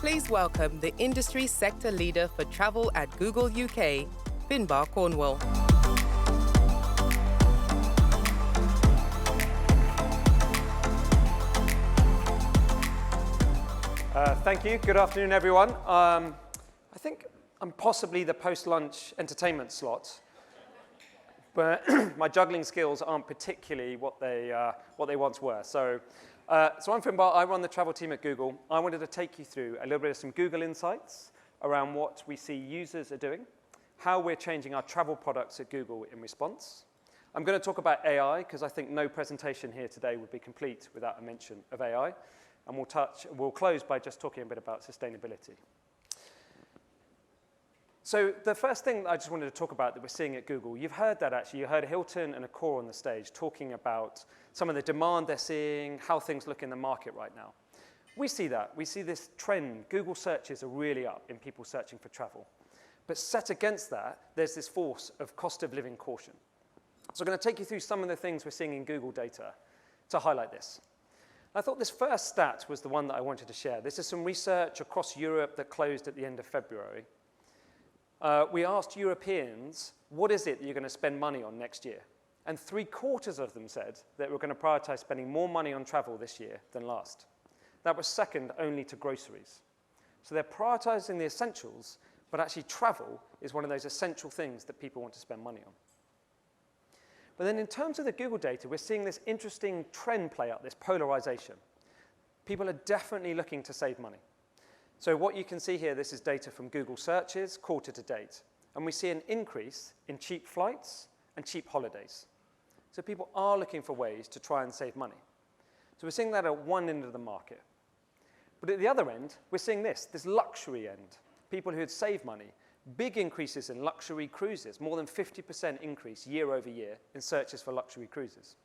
Please welcome the industry sector leader for travel at Google UK, Finnbar Cornwall. Thank you. Good afternoon, everyone. I think I'm possibly the post-lunch entertainment slot, but my juggling skills aren't particularly what they once were. So I'm Finnbar. I run the travel team at Google. I wanted to take you through a little bit of some Google insights around what we see users are doing, how we're changing our travel products at Google in response. I'm going to talk about AI because I think no presentation here today would be complete without a mention of AI. And we'll close by just talking a bit about sustainability. So the first thing I just wanted to talk about that we're seeing at Google, you've heard that actually. You heard Hilton and Accor on the stage talking about some of the demand they're seeing, how things look in the market right now. We see that. We see this trend. Google searches are really up in people searching for travel. But set against that, there's this force of cost of living caution. So I'm going to take you through some of the things we're seeing in Google data to highlight this. I thought this first stat was the one that I wanted to share. This is some research across Europe that closed at the end of February. We asked Europeans, what is it that you're going to spend money on next year? And 3/4 of them said that we're going to prioritize spending more money on travel this year than last. That was second only to groceries. So they're prioritizing the essentials, but actually travel is one of those essential things that people want to spend money on. But then in terms of the Google data, we're seeing this interesting trend play out, this polarization. People are definitely looking to save money. So what you can see here, this is data from Google searches, quarter to date. And we see an increase in cheap flights and cheap holidays. So people are looking for ways to try and save money. So we're seeing that at one end of the market. But at the other end, we're seeing this luxury end. People who had saved money. Big increases in luxury cruises, more than 50% increase year over year in searches for luxury cruises.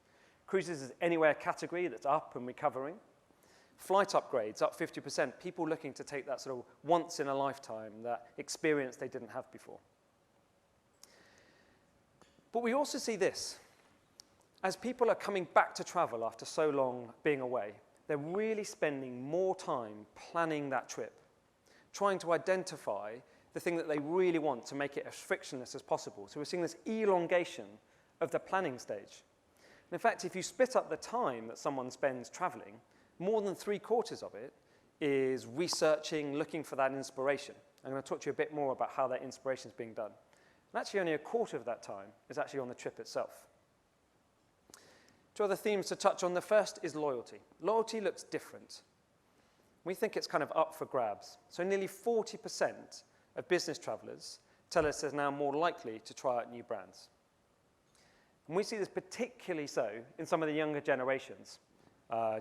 Cruises is anywhere category that's up and recovering. Flight upgrades up 50%, people looking to take that sort of once in a lifetime, that experience they didn't have before. But we also see this. As people are coming back to travel after so long being away, they're really spending more time planning that trip, trying to identify the thing that they really want to make it as frictionless as possible. So we're seeing this elongation of the planning stage. And in fact, if you split up the time that someone spends traveling, more than 3/4 of it is researching, looking for that inspiration. I'm going to talk to you a bit more about how that inspiration is being done. And actually only 1/4 of that time is actually on the trip itself. Two other themes to touch on. The first is loyalty. Loyalty looks different. We think it's kind of up for grabs. So nearly 40% of business travelers tell us they're now more likely to try out new brands. And we see this particularly so in some of the younger generations,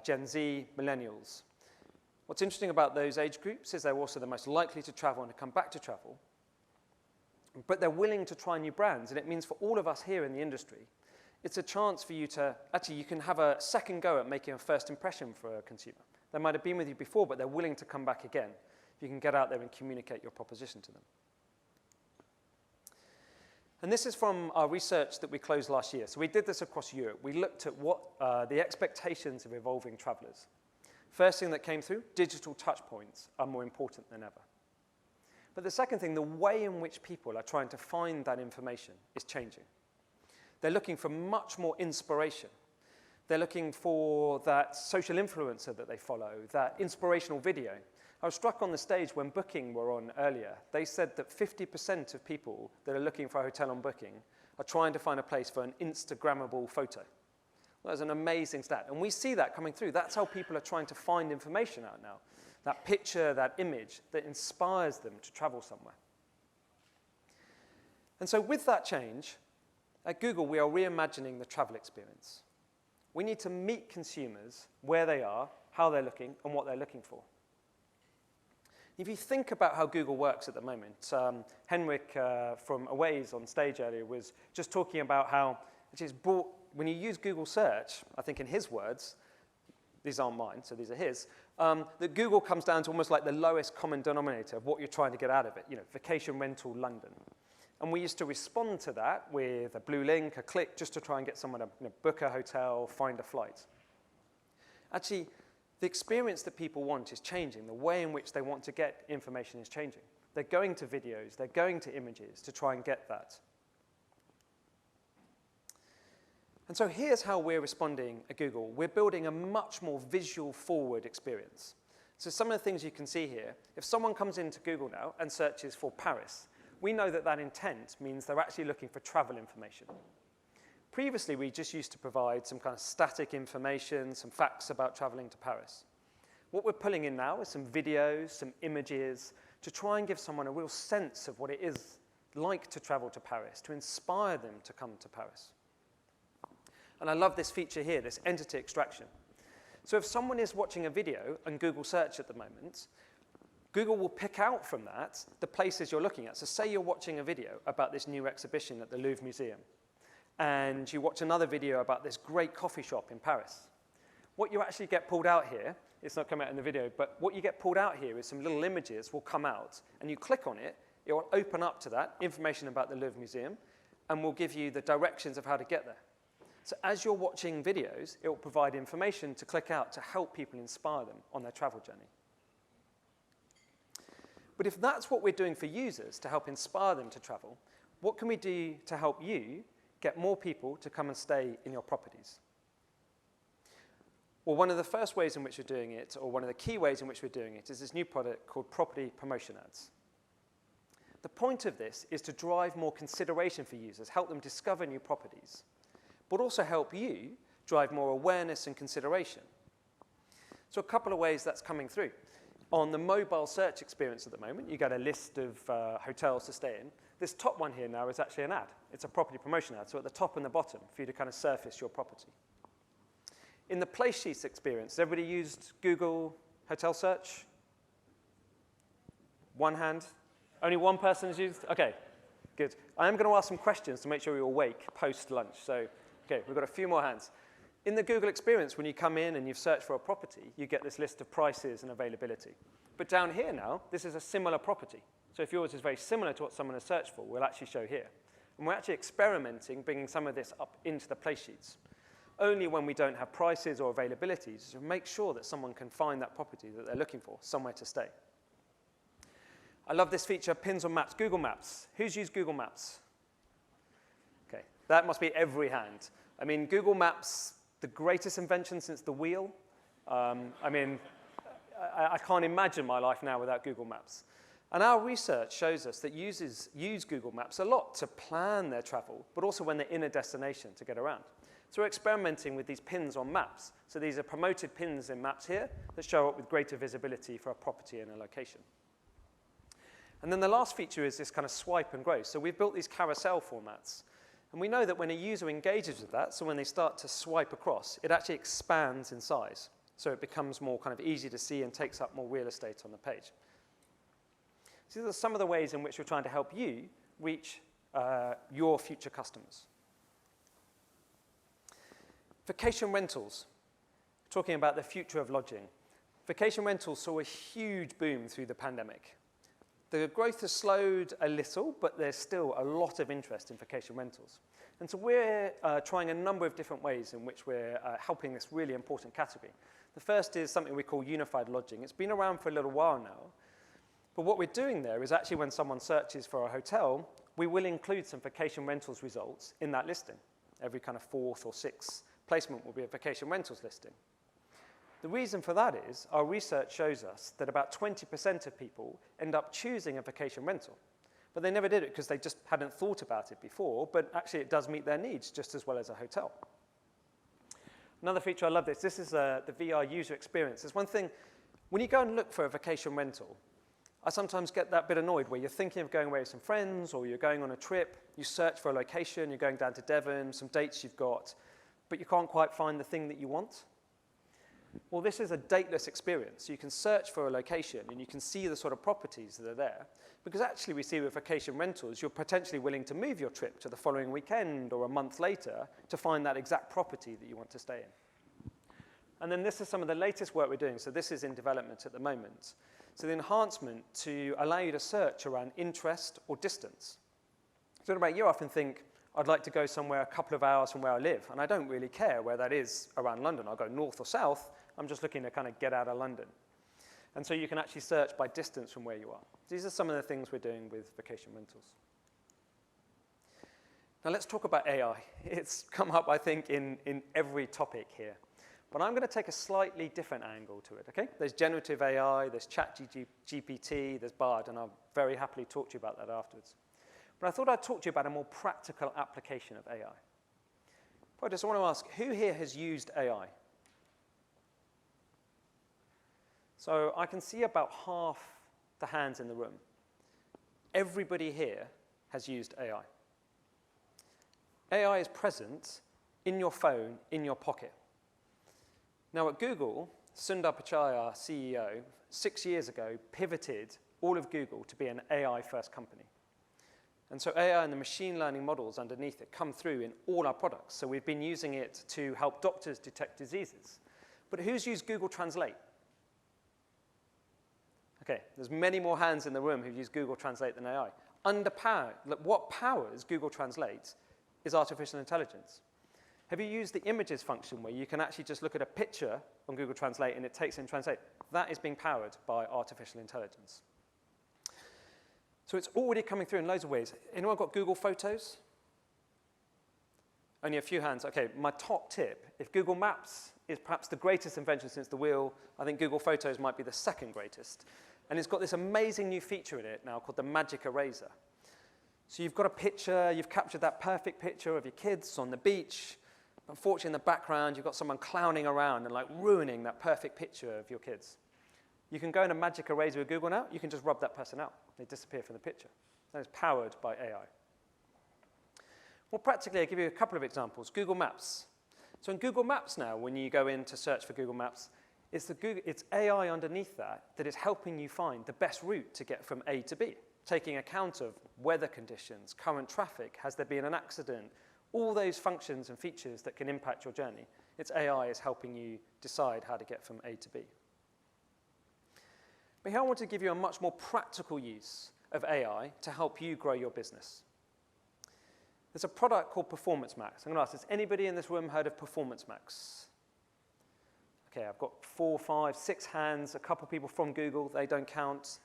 Gen Z, millennials. What's interesting about those age groups is they're also the most likely to travel and to come back to travel, but they're willing to try new brands. And it means for all of us here in the industry, it's a chance for you to, actually you can have a second go at making a first impression for a consumer. They might have been with you before, but they're willing to come back again. You can get out there and communicate your proposition to them. And this is from our research that we closed last year. So we did this across Europe. We looked at what the expectations of evolving travelers. First thing that came through, digital touch points are more important than ever. But the second thing, the way in which people are trying to find that information is changing. They're looking for much more inspiration. They're looking for that social influencer that they follow, that inspirational video. I was struck on the stage when Booking were on earlier. They said that 50% of people that are looking for a hotel on Booking are trying to find a place for an Instagrammable photo. That was an amazing stat. And we see that coming through. That's how people are trying to find information out now. That picture, that image that inspires them to travel somewhere. And so with that change, at Google, we are reimagining the travel experience. We need to meet consumers where they are, how they're looking, and what they're looking for. If you think about how Google works at the moment, Henrik from Aways on stage earlier was just talking about how it's brought, when you use Google search, I think in his words, these aren't mine, so these are his, that Google comes down to almost like the lowest common denominator of what you're trying to get out of it, vacation rental London. And we used to respond to that with a blue link, a click, just to try and get someone to book a hotel, find a flight. Actually, The experience that people want is changing. The way in which they want to get information is changing. They're going to videos, they're going to images to try and get that. And so here's how we're responding at Google. We're building a much more visual forward experience. So some of the things you can see here, if someone comes into Google now and searches for Paris, we know that that intent means they're actually looking for travel information. Previously, we just used to provide some kind of static information, some facts about traveling to Paris. What we're pulling in now is some videos, some images, to try and give someone a real sense of what it is like to travel to Paris, to inspire them to come to Paris. And I love this feature here, this entity extraction. So if someone is watching a video on Google search at the moment, Google will pick out from that the places you're looking at. So say you're watching a video about this new exhibition at the Louvre Museum, and you watch another video about this great coffee shop in Paris. What you actually get pulled out here, it's not coming out in the video, but what you get pulled out here is some little images will come out, and you click on it, it will open up to that information about the Louvre Museum, and will give you the directions of how to get there. So as you're watching videos, it will provide information to click out to help people inspire them on their travel journey. But if that's what we're doing for users to help inspire them to travel, what can we do to help you get more people to come and stay in your properties? Well, one of the first ways in which we're doing it, or one of the key ways in which we're doing it, is this new product called Property Promotion Ads. The point of this is to drive more consideration for users, help them discover new properties, but also help you drive more awareness and consideration. So a couple of ways that's coming through. On the mobile search experience at the moment, you get a list of hotels to stay in. This top one here now is actually an ad. It's a property promotion ad, so at the top and the bottom for you to kind of surface your property. In the place sheets experience, has everybody used Google Hotel Search? One hand? Only one person has used? Okay, good. I am going to ask some questions to make sure you're awake post-lunch. So, okay, we've got a few more hands. In the Google experience, when you come in and you've searched for a property, you get this list of prices and availability. But down here now, this is a similar property. So if yours is very similar to what someone has searched for, we'll actually show here. And we're actually experimenting, bringing some of this up into the place sheets. Only when we don't have prices or availabilities to make sure that someone can find that property that they're looking for, somewhere to stay. I love this feature, pins on maps, Google Maps. Who's used Google Maps? Okay, that must be every hand. I mean, Google Maps, the greatest invention since the wheel. I can't imagine my life now without Google Maps. And our research shows us that users use Google Maps a lot to plan their travel, but also when they're in a destination to get around. So we're experimenting with these pins on maps. So these are promoted pins in maps here that show up with greater visibility for a property in a location. And then the last feature is this kind of swipe and grow. So we've built these carousel formats. And we know that when a user engages with that, so when they start to swipe across, it actually expands in size. So it becomes more kind of easy to see and takes up more real estate on the page. So these are some of the ways in which we're trying to help you reach your future customers. Vacation rentals. Talking about the future of lodging. Vacation rentals saw a huge boom through the pandemic. The growth has slowed a little, but there's still a lot of interest in vacation rentals. And so we're trying a number of different ways in which we're helping this really important category. The first is something we call unified lodging. It's been around for a little while now. But what we're doing there is actually when someone searches for a hotel, we will include some vacation rentals results in that listing. Every kind of fourth or sixth placement will be a vacation rentals listing. The reason for that is our research shows us that about 20% of people end up choosing a vacation rental. But they never did it because they just hadn't thought about it before, but actually it does meet their needs just as well as a hotel. Another feature, I love this. This is the VR user experience. There's one thing, when you go and look for a vacation rental, I sometimes get that bit annoyed where you're thinking of going away with some friends or you're going on a trip, you search for a location, you're going down to Devon, some dates you've got, but you can't quite find the thing that you want. Well, this is a dateless experience. You can search for a location and you can see the sort of properties that are there. Because actually we see with vacation rentals, you're potentially willing to move your trip to the following weekend or a month later to find that exact property that you want to stay in. And then this is some of the latest work we're doing. So this is in development at the moment. So the enhancement to allow you to search around interest or distance. So about you often think, I'd like to go somewhere a couple of hours from where I live, and I don't really care where that is around London. I'll go north or south, I'm just looking to kind of get out of London. And so you can actually search by distance from where you are. These are some of the things we're doing with vacation rentals. Now let's talk about AI. It's come up, I think, in every topic here. But I'm going to take a slightly different angle to it, okay? There's generative AI, there's ChatGPT, there's Bard, and I'll very happily talk to you about that afterwards. But I thought I'd talk to you about a more practical application of AI. I just want to ask, who here has used AI? So I can see about half the hands in the room. Everybody here has used AI. AI is present in your phone, in your pocket. Now at Google, Sundar Pichai, our CEO, 6 years ago, pivoted all of Google to be an AI-first company. And so AI and the machine learning models underneath it come through in all our products. So we've been using it to help doctors detect diseases. But who's used Google Translate? Okay, there's many more hands in the room who've used Google Translate than AI. What powers Google Translate is artificial intelligence. Have you used the images function where you can actually just look at a picture on Google Translate and it takes in Translate? That is being powered by artificial intelligence. So it's already coming through in loads of ways. Anyone got Google Photos? Only a few hands. Okay, my top tip, if Google Maps is perhaps the greatest invention since the wheel, I think Google Photos might be the second greatest. And it's got this amazing new feature in it now called the Magic Eraser. So you've got a picture, you've captured that perfect picture of your kids on the beach. Unfortunately, in the background, you've got someone clowning around and like ruining that perfect picture of your kids. You can go in a Magic Eraser with Google now, you can just rub that person out. They disappear from the picture. That is powered by AI. Well, practically, I'll give you a couple of examples. Google Maps. So in Google Maps now, when you go in to search for Google Maps, it's AI underneath that is helping you find the best route to get from A to B, taking account of weather conditions, current traffic, has there been an accident, all those functions and features that can impact your journey. It's AI is helping you decide how to get from A to B. But here I want to give you a much more practical use of AI to help you grow your business. There's a product called Performance Max. I'm going to ask, has anybody in this room heard of Performance Max? Okay, I've got 4, 5, 6 hands, a couple of people from Google, they don't count.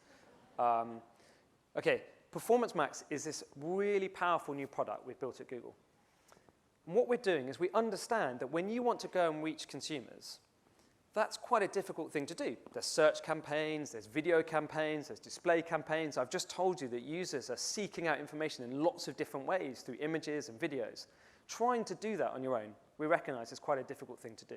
Okay, Performance Max is this really powerful new product we've built at Google. And what we're doing is we understand that when you want to go and reach consumers, that's quite a difficult thing to do. There's search campaigns, there's video campaigns, there's display campaigns. I've just told you that users are seeking out information in lots of different ways through images and videos. Trying to do that on your own, we recognize is quite a difficult thing to do.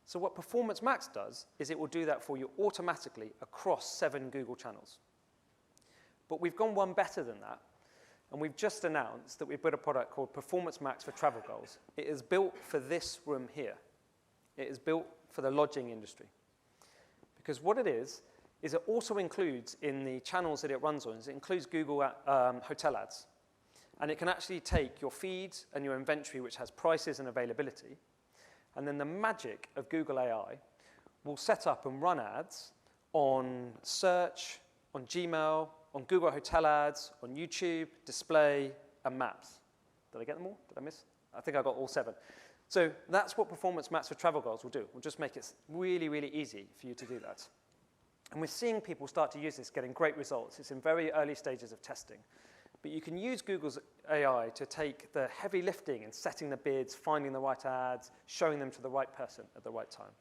So what Performance Max does is it will do that for you automatically across 7 Google channels. But we've gone one better than that, and we've just announced that we've built a product called Performance Max for Travel Goals. It is built for this room here. It is built for the lodging industry. Because what it is it also includes in the channels that it runs on, it includes Google hotel ads. And it can actually take your feeds and your inventory, which has prices and availability, and then the magic of Google AI will set up and run ads on search, on Gmail, on Google Hotel Ads, on YouTube, Display, and Maps. Did I get them all? Did I miss? I think I got all 7. So that's what Performance Max for Travel Goals will do. We'll just make it really, really easy for you to do that. And we're seeing people start to use this, getting great results. It's in very early stages of testing. But you can use Google's AI to take the heavy lifting and setting the bids, finding the right ads, showing them to the right person at the right time.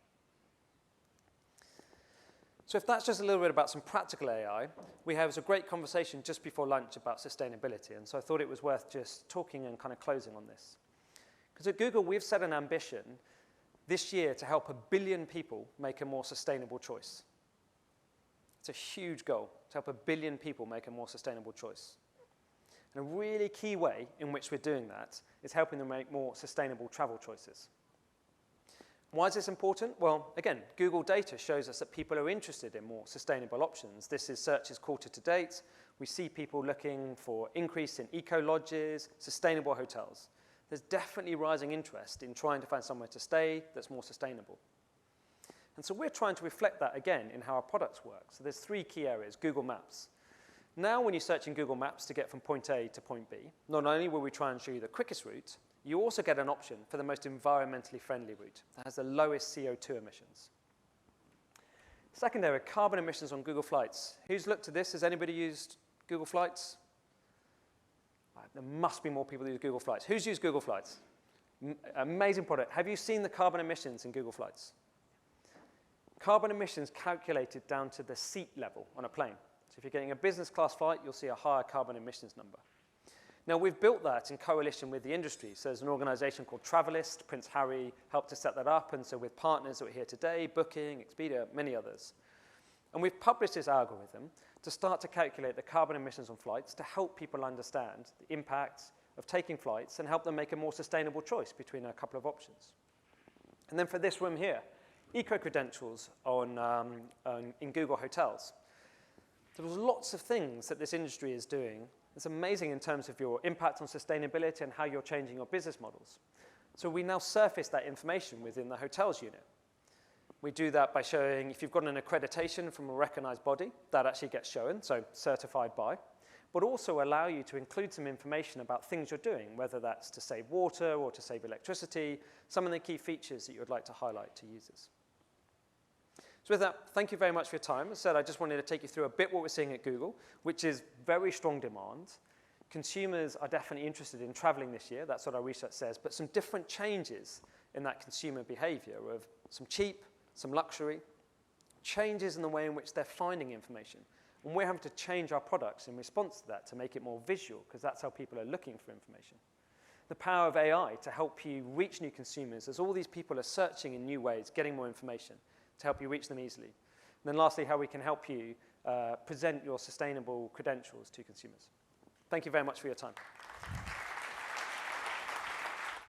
So if that's just a little bit about some practical AI, we had a great conversation just before lunch about sustainability. And so I thought it was worth just talking and kind of closing on this. Because at Google, we've set an ambition this year to help 1 billion people make a more sustainable choice. It's a huge goal, to help 1 billion people make a more sustainable choice. And a really key way in which we're doing that is helping them make more sustainable travel choices. Why is this important? Well, again, Google data shows us that people are interested in more sustainable options. This is searches quarter to date. We see people looking for increase in eco-lodges, sustainable hotels. There's definitely rising interest in trying to find somewhere to stay that's more sustainable. And so we're trying to reflect that again in how our products work. So there's 3 key areas. Google Maps. Now when you search in Google Maps to get from point A to point B, not only will we try and show you the quickest route, you also get an option for the most environmentally friendly route that has the lowest CO2 emissions. Second area, carbon emissions on Google Flights. Who's looked at this? Has anybody used Google Flights? Right, there must be more people who use Google Flights. Who's used Google Flights? Amazing product. Have you seen the carbon emissions in Google Flights? Carbon emissions calculated down to the seat level on a plane. So if you're getting a business class flight, you'll see a higher carbon emissions number. Now, we've built that in coalition with the industry. So there's an organization called Travelist. Prince Harry helped to set that up. And so with partners that are here today, Booking, Expedia, many others. And we've published this algorithm to start to calculate the carbon emissions on flights to help people understand the impacts of taking flights and help them make a more sustainable choice between a couple of options. And then for this room here, eco-credentials in Google Hotels. There's lots of things that this industry is doing. It's amazing in terms of your impact on sustainability and how you're changing your business models. So we now surface that information within the hotels unit. We do that by showing if you've got an accreditation from a recognized body, that actually gets shown, so certified by, but also allow you to include some information about things you're doing, whether that's to save water or to save electricity, some of the key features that you would like to highlight to users. So with that, thank you very much for your time. As I said, I just wanted to take you through a bit what we're seeing at Google, which is very strong demand. Consumers are definitely interested in traveling this year. That's what our research says. But some different changes in that consumer behavior of some cheap, some luxury, changes in the way in which they're finding information. And we're having to change our products in response to that to make it more visual, because that's how people are looking for information. The power of AI to help you reach new consumers as all these people are searching in new ways, getting more information to help you reach them easily. And then lastly, how we can help you present your sustainable credentials to consumers. Thank you very much for your time.